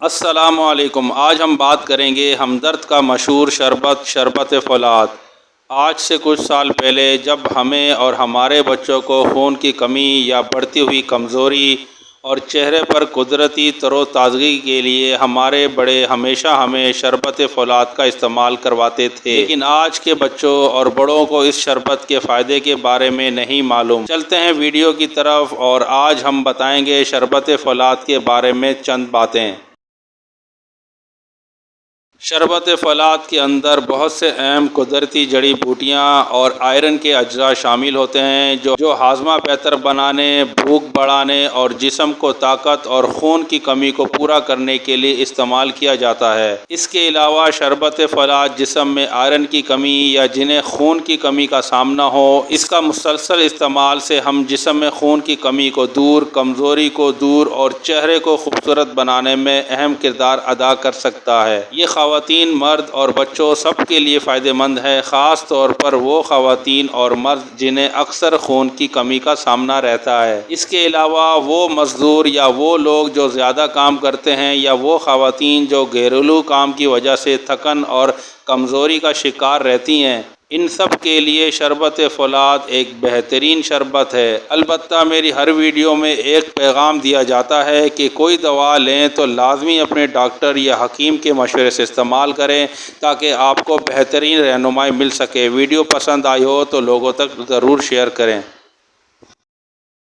السلام علیکم۔ آج ہم بات کریں گے ہمدرد کا مشہور شربت فولاد۔ آج سے کچھ سال پہلے جب ہمیں اور ہمارے بچوں کو خون کی کمی یا بڑھتی ہوئی کمزوری اور چہرے پر قدرتی تر و تازگی کے لیے ہمارے بڑے ہمیشہ ہمیں شربت فولاد کا استعمال کرواتے تھے، لیکن آج کے بچوں اور بڑوں کو اس شربت کے فائدے کے بارے میں نہیں معلوم۔ چلتے ہیں ویڈیو کی طرف اور آج ہم بتائیں گے شربت فولاد کے بارے میں چند باتیں۔ شربت فولاد کے اندر بہت سے اہم قدرتی جڑی بوٹیاں اور آئرن کے اجزاء شامل ہوتے ہیں جو ہاضمہ بہتر بنانے، بھوک بڑھانے اور جسم کو طاقت اور خون کی کمی کو پورا کرنے کے لیے استعمال کیا جاتا ہے۔ اس کے علاوہ شربت فولاد جسم میں آئرن کی کمی یا جنہیں خون کی کمی کا سامنا ہو، اس کا مسلسل استعمال سے ہم جسم میں خون کی کمی کو دور، کمزوری کو دور اور چہرے کو خوبصورت بنانے میں اہم کردار ادا کر سکتا ہے۔ یہ خواتین، مرد اور بچوں سب کے لیے فائدہ مند ہے، خاص طور پر وہ خواتین اور مرد جنہیں اکثر خون کی کمی کا سامنا رہتا ہے۔ اس کے علاوہ وہ مزدور یا وہ لوگ جو زیادہ کام کرتے ہیں یا وہ خواتین جو گھریلو کام کی وجہ سے تھکن اور کمزوری کا شکار رہتی ہیں، ان سب کے لیے شربت فولاد ایک بہترین شربت ہے۔ البتہ میری ہر ویڈیو میں ایک پیغام دیا جاتا ہے کہ کوئی دوا لیں تو لازمی اپنے ڈاکٹر یا حکیم کے مشورے سے استعمال کریں تاکہ آپ کو بہترین رہنمائی مل سکے۔ ویڈیو پسند آئی ہو تو لوگوں تک ضرور شیئر کریں۔